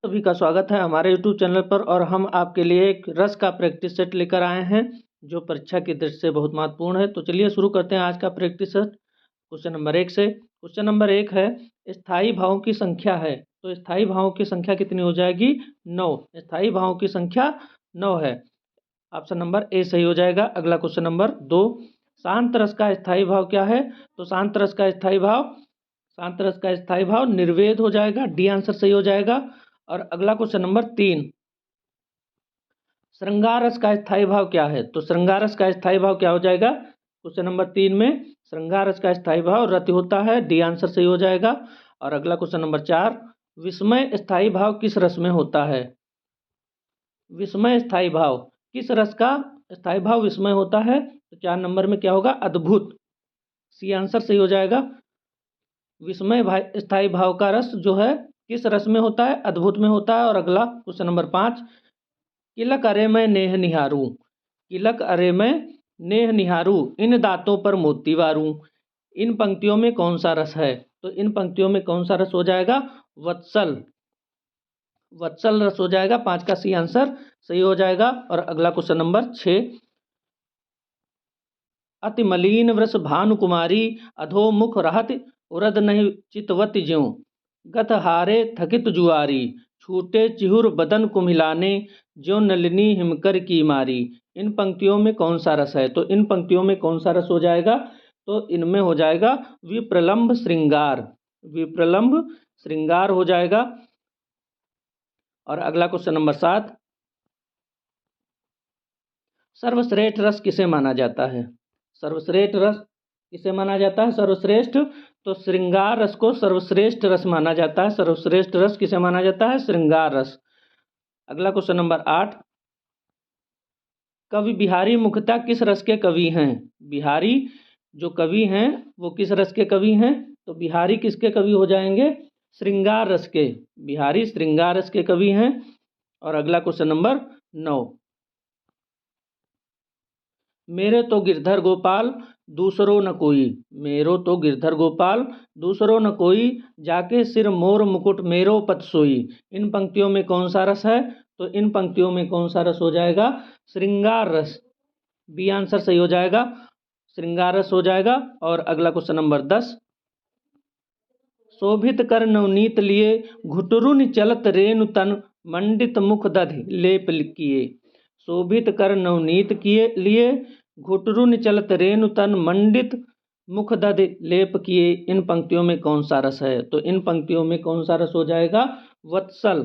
सभी का स्वागत है हमारे YouTube चैनल पर। और हम आपके लिए एक रस का प्रैक्टिस सेट लेकर आए हैं जो परीक्षा की दृष्टि से बहुत महत्वपूर्ण है। तो चलिए शुरू करते हैं आज का प्रैक्टिस सेट क्वेश्चन नंबर 1 से। क्वेश्चन नंबर 1 है, स्थायी भावों की संख्या है। तो स्थायी भावों की संख्या कितनी हो जाएगी? 9। स्थायी भावों की संख्या 9 है। ऑप्शन नंबर ए सही हो जाएगा। अगला क्वेश्चन नंबर 2, शांत रस का स्थायी भाव क्या है? तो शांत रस का स्थायी भाव निर्वेद हो जाएगा। डी आंसर सही हो जाएगा। और अगला क्वेश्चन नंबर 3, श्रृंगार रस का स्थायी भाव क्या है? तो श्रृंगार रस का स्थायी भाव क्या हो जाएगा? क्वेश्चन नंबर 3 में श्रृंगार रस का स्थायी भाव रति होता है। डी आंसर सही हो जाएगा। और अगला क्वेश्चन नंबर 4, विस्मय स्थायी भाव किस रस में होता है? विस्मय स्थायी भाव किस रस का स्थायी भाव विस्मय होता है? तो 4 नंबर में क्या होगा? अद्भुत। सी आंसर सही हो जाएगा। विस्मय स्थायी भाव का रस जो है किस रस में होता है? अद्भुत में होता है। और अगला क्वेश्चन नंबर 5, किलक अरे मैं नेह निहारूं, किलक अरे मैं नेह निहारूं, इन दांतों पर मोती वारूं, इन पंक्तियों में कौन सा रस है? तो इन पंक्तियों में कौन सा रस हो जाएगा? वत्सल। वत्सल रस हो जाएगा। 5 का सी आंसर सही हो जाएगा। और अगला क्वेश्चन नंबर 6, अति मलिन वृष भानुकुमारी, अधोमुख रहत उरद नहीं चितवत ज्यों, गत हारे थकित जुआरी, छूटे चिहुर बदन कुम्हिलाने, ज्यों नलिनी हिमकर की मारी, इन पंक्तियों में कौन सा रस है? तो इन पंक्तियों में कौन सा रस हो जाएगा? तो इनमें हो जाएगा विप्रलंभ श्रृंगार। विप्रलंभ श्रृंगार हो जाएगा। और अगला क्वेश्चन नंबर 7, सर्वश्रेष्ठ रस किसे माना जाता है? सर्वश्रेष्ठ रस किसे माना जाता है? सर्वश्रेष्ठ, तो श्रृंगार रस को सर्वश्रेष्ठ रस माना जाता है। सर्वश्रेष्ठ रस किसे माना जाता है? श्रृंगार रस। अगला क्वेश्चन नंबर 8, कवि बिहारी मुख्यतः किस रस के कवि हैं? बिहारी जो कवि हैं वो किस रस के कवि हैं? तो बिहारी किसके कवि हो जाएंगे? श्रृंगार रस के। बिहारी श्रृंगार रस के कवि हैं। और अगला क्वेश्चन नंबर 9, मेरे तो गिरधर गोपाल दूसरो न कोई, मेरो तो गिरधर गोपाल दूसरो न कोई, जाके सिर मोर मुकुट मेरो पत सोई, इन पंक्तियों में कौन सा रस है? तो इन पंक्तियों में कौन सा रस हो जाएगा? श्रृंगार रस। बी आंसर सही हो जाएगा। श्रृंगार रस हो जाएगा। और अगला क्वेश्चन नंबर 10, शोभित कर नवनीत लिए, घुटरुन चलत रेणु तन, मंडित मुख दधि लेप किए, शोभित कर नवनीत किए लिए, घुटरुन चलत रेणु तन, मंडित मुख दधि लेप किए, इन पंक्तियों में कौन सा रस है? तो इन पंक्तियों में कौन सा रस हो जाएगा? वत्सल।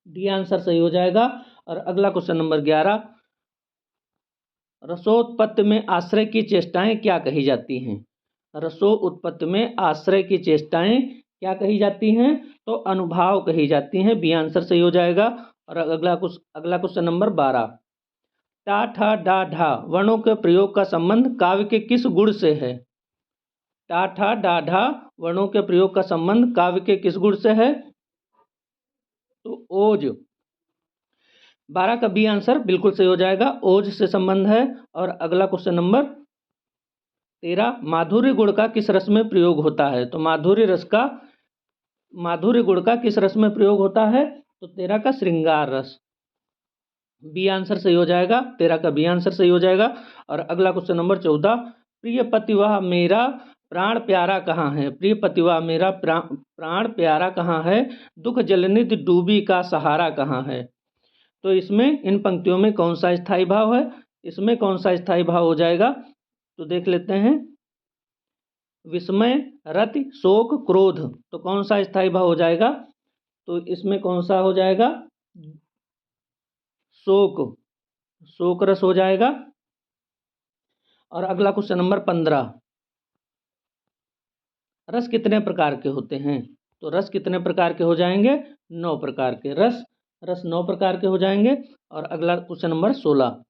डी आंसर सही हो जाएगा। और अगला क्वेश्चन नंबर 11, रसोत्पत्ति में आश्रय की चेष्टाएं क्या कही जाती हैं? रसो उत्पत्ति में आश्रय की चेष्टाएं क्या कही जाती हैं? तो अनुभाव कही जाती हैं। बी आंसर सही हो जाएगा। और अगला क्वेश्चन नंबर 12, टा ठा डा ढा वर्णों के प्रयोग का संबंध काव्य के किस गुण से है? टा ठा डा ढा वर्णों के प्रयोग का संबंध काव्य के किस गुण से है? तो ओज। 12 का बी आंसर बिल्कुल सही हो जाएगा। ओज से संबंध है। और अगला क्वेश्चन नंबर 13, माधुर्य गुण का किस रस में प्रयोग होता है? तो माधुर्य गुण का किस रस में प्रयोग होता है? तो 13 का श्रृंगार रस। बी आंसर सही हो जाएगा। 13 का बी आंसर सही हो जाएगा। और अगला क्वेश्चन नंबर 14, प्रिय पतिवा मेरा प्राण प्यारा कहाँ है? प्रिय पतिवा मेरा प्राण प्यारा कहाँ है? दुख जलनिधि डूबी का सहारा कहाँ है? तो इसमें इन पंक्तियों में कौन सा स्थायी भाव है? इसमें कौन सा स्थायी भाव हो जाएगा? तो देख लेते हैं। विस्मय, रति, शोक, क्रोध, तो कौन सा स्थायी भाव हो जाएगा? तो इसमें कौन सा हो जाएगा? शोक। शोक रस हो जाएगा। और अगला क्वेश्चन नंबर 15, रस कितने प्रकार के होते हैं? तो रस कितने प्रकार के हो जाएंगे? 9 प्रकार के रस 9 प्रकार के हो जाएंगे। और अगला क्वेश्चन नंबर 16,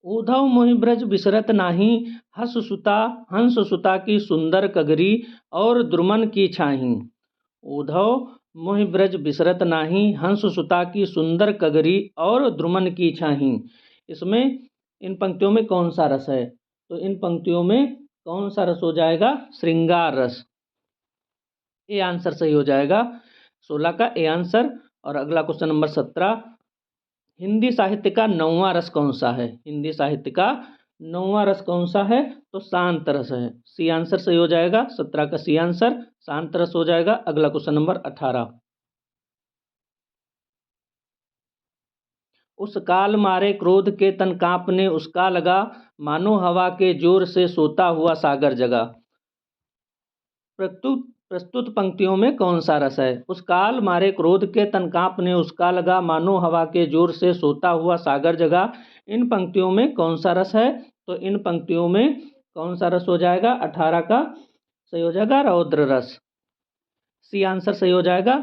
उधव मोहि ब्रज बिसरत नाही, हंस सुता की सुंदर कगरी, और द्रुमन की छाही, उधव मोहि ब्रज बिसरत नाही, हंस सुता की सुंदर कगरी, और द्रुमन की छाही, इसमें इन पंक्तियों में कौन सा रस है? तो इन पंक्तियों में कौन सा रस हो जाएगा? श्रृंगार रस। ए आंसर सही हो जाएगा 16 का ए आंसर। और अगला क्वेश्चन नंबर 17, हिंदी साहित्य का 9वां रस कौन सा है? हिंदी साहित्य का 9वां रस कौन सा है? तो शांत रस है। सी आंसर सही हो जाएगा 17 का सी आंसर, शांत रस हो जाएगा। अगला क्वेश्चन नंबर 18, उस काल मारे क्रोध के तन कांपने उसका लगा, मानो हवा के जोर से सोता हुआ सागर जगा। प्रस्तुत प्रस्तुत पंक्तियों में कौन सा रस है? उस काल मारे क्रोध के तन कांपने उसका लगा, मानो हवा के जोर से सोता हुआ सागर जगा। इन पंक्तियों में कौन सा रस है? तो इन पंक्तियों में कौन सा रस हो जाएगा? 18 का सही हो जाएगा रौद्र रस। सी आंसर सही हो जाएगा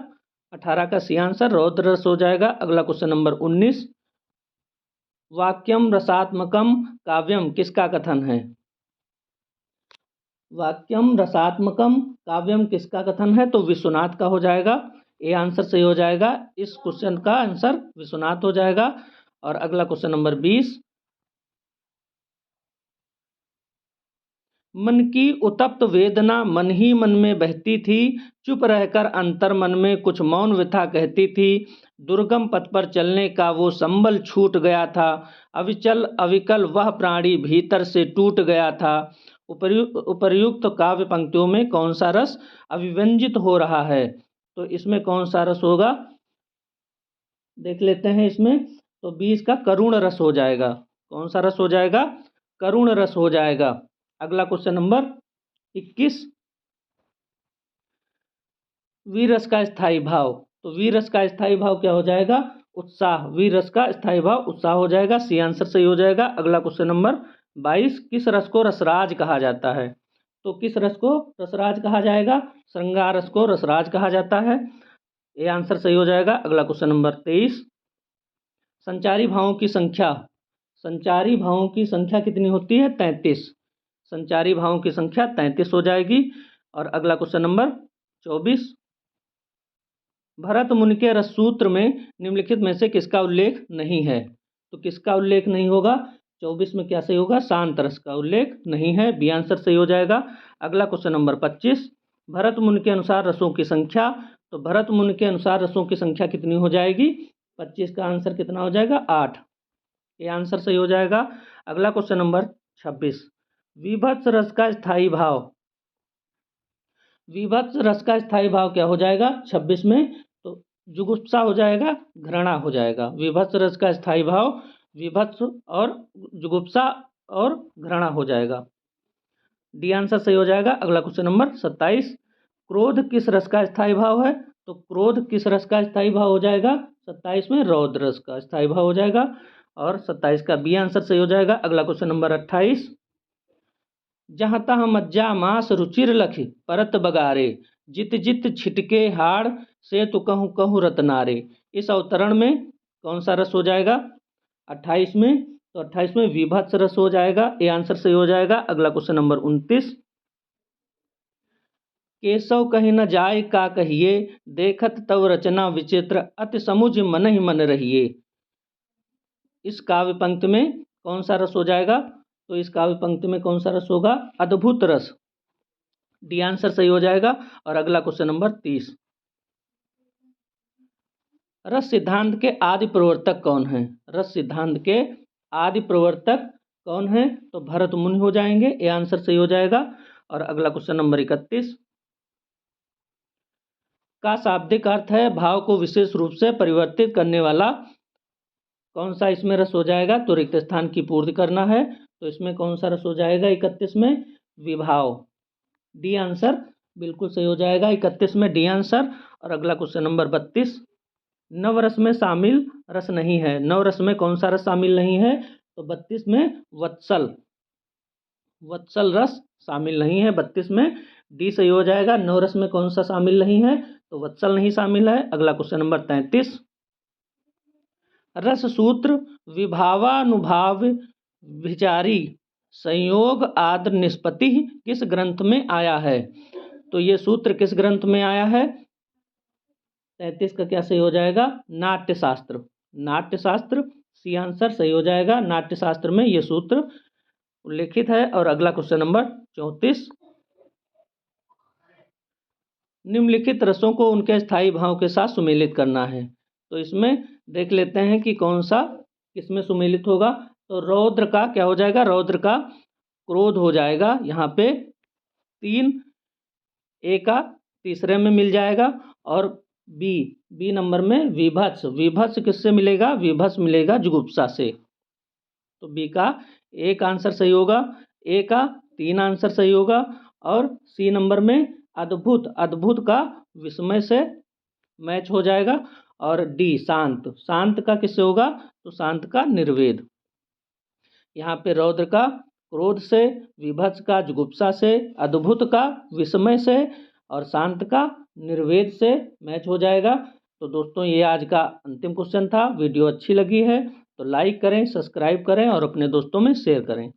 18 का सी आंसर रौद्र रस हो जाएगा। अगला क्वेश्चन नंबर 19, वाक्यम रसात्मकम काव्यम किसका कथन है? वाक्यम रसात्मकम काव्यम किसका कथन है? तो विश्वनाथ का हो जाएगा। ए आंसर सही हो जाएगा। इस क्वेश्चन का आंसर विश्वनाथ हो जाएगा। और अगला क्वेश्चन नंबर 20, मन की उत्तप्त वेदना मन ही मन में बहती थी, चुप रहकर अंतर मन में कुछ मौन व्यथा कहती थी। दुर्गम पथ पर चलने का वो संबल छूट गया था, अविचल अविकल वह प्राणी भीतर से टूट गया था। उपर्युक्त काव्य पंक्तियों में कौन सा रस अभिव्यंजित हो रहा है? तो इसमें कौन सा रस होगा? देख लेते हैं इसमें। तो 20 का करुण रस हो जाएगा। कौन सा रस हो जाएगा? करुण रस हो जाएगा। अगला क्वेश्चन नंबर 21, वीर रस का स्थायी भाव। तो वीर रस का स्थायी भाव क्या हो जाएगा? उत्साह। वीर रस का स्थायी भाव उत्साह हो जाएगा। सी आंसर सही हो जाएगा। अगला क्वेश्चन नंबर 22, किस रस को रसराज कहा जाता है? तो किस रस को रसराज कहा जाएगा? श्रृंगार रस को रसराज कहा जाता है। ये आंसर सही हो जाएगा। अगला क्वेश्चन नंबर 23, संचारी भावों की संख्या। संचारी भावों की संख्या कितनी होती है? 33। संचारी भावों की संख्या 33 हो जाएगी। और अगला क्वेश्चन नंबर 24, भरत मुनि के रस सूत्र में निम्नलिखित में से किसका उल्लेख नहीं है? तो किसका उल्लेख नहीं होगा? 24 में क्या सही होगा? शांत रस का उल्लेख नहीं है। बी आंसर सही हो जाएगा। अगला क्वेश्चन नंबर 25, भरत मुनि के अनुसार रसों की संख्या। तो भरत मुनि के अनुसार रसों की संख्या कितनी हो जाएगी? 25 का आंसर कितना हो जाएगा? 8। ये आंसर सही हो जाएगा। अगला क्वेश्चन नंबर 26, विभत्स रस का स्थायी भाव। विभत्स रस का स्थायी भाव क्या हो जाएगा 26 में? तो जुगुप्सा हो जाएगा, घृणा हो जाएगा। विभत्स रस का स्थायी भाव विभत्स और जुगुप्सा और घृणा हो जाएगा। डी आंसर सही हो जाएगा। अगला क्वेश्चन नंबर 27, क्रोध किस रस का स्थायी भाव है? तो क्रोध किस रस का स्थायी भाव हो जाएगा? 27 में रौद्र रस का स्थायी भाव हो जाएगा। और 27 का बी आंसर सही हो जाएगा। अगला क्वेश्चन नंबर 28, जहाँ तहाँ मज्जा मांस रुचिर लखी परत बगारे, जित जित छिटके हाड़ से तो कहूँ कहूँ रतनारे। इस अवतरण में कौन सा रस हो जाएगा? 28 में। तो 28 में विभत्स रस हो जाएगा। ये आंसर सही हो जाएगा। अगला क्वेश्चन नंबर 29, केशव कहीं न जाय का कहिए, देखत तव रचना विचित्र, अति समुझ मन ही मन रहिए। इस काव्य पंक्ति में कौन सा रस हो जाएगा? तो इस काव्य पंक्ति में कौन सा रस होगा? अद्भुत रस। डी आंसर सही हो जाएगा। और अगला क्वेश्चन नंबर 30, रस सिद्धांत के आदि प्रवर्तक कौन है? रस सिद्धांत के आदि प्रवर्तक कौन है? तो भरत मुनि हो जाएंगे। ये आंसर सही हो जाएगा। और अगला क्वेश्चन नंबर 31, का शाब्दिक अर्थ है भाव को विशेष रूप से परिवर्तित करने वाला। कौन सा इसमें रस हो जाएगा? तो रिक्त स्थान की पूर्ति करना है। तो इसमें कौन सा रस हो जाएगा 31 में? विभाव। डी आंसर बिल्कुल सही हो जाएगा 31 में, डी आंसर। और अगला क्वेश्चन नंबर 32, नवरस में शामिल रस नहीं है। नवरस में कौन सा रस शामिल नहीं है? तो 32 में वत्सल। वत्सल रस शामिल नहीं है 32 में। डी सही हो जाएगा। नवरस में कौन सा शामिल नहीं है? तो वत्सल नहीं शामिल है। अगला क्वेश्चन नंबर 33, रस सूत्र विभावानुभाव विचारी संयोग आद्र निष्पत्ति किस ग्रंथ में आया है? तो ये सूत्र किस ग्रंथ में आया है? 33 का क्या सही हो जाएगा? नाट्यशास्त्र। नाट्यशास्त्र सी आंसर सही हो जाएगा। नाट्यशास्त्र में ये सूत्र उल्लेखित है। और अगला क्वेश्चन नंबर 34, निम्नलिखित रसों को उनके स्थायी भाव के साथ सुमेलित करना है। तो इसमें देख लेते हैं कि कौन सा किसमें सुमेलित होगा। तो रौद्र का क्या हो जाएगा, रौद्र का क्रोध हो जाएगा, यहाँ पे 3 ए का तीसरे में मिल जाएगा। और बी नंबर में विभत्स, विभत्स किससे मिलेगा, विभत्स मिलेगा जुगुप्सा से। तो बी का एक आंसर सही होगा, ए का 3 आंसर सही होगा, और सी नंबर में अद्भुत, अद्भुत का विस्मय से मैच हो जाएगा। और डी शांत, शांत का किससे होगा, तो शांत का निर्वेद। यहाँ पे रौद्र का क्रोध से, विभत्स का जुगुप्सा से, अद्भुत का विस्मय से, और शांत का निर्वेद से मैच हो जाएगा। तो दोस्तों ये आज का अंतिम क्वेश्चन था। वीडियो अच्छी लगी है तो लाइक करें, सब्सक्राइब करें और अपने दोस्तों में शेयर करें।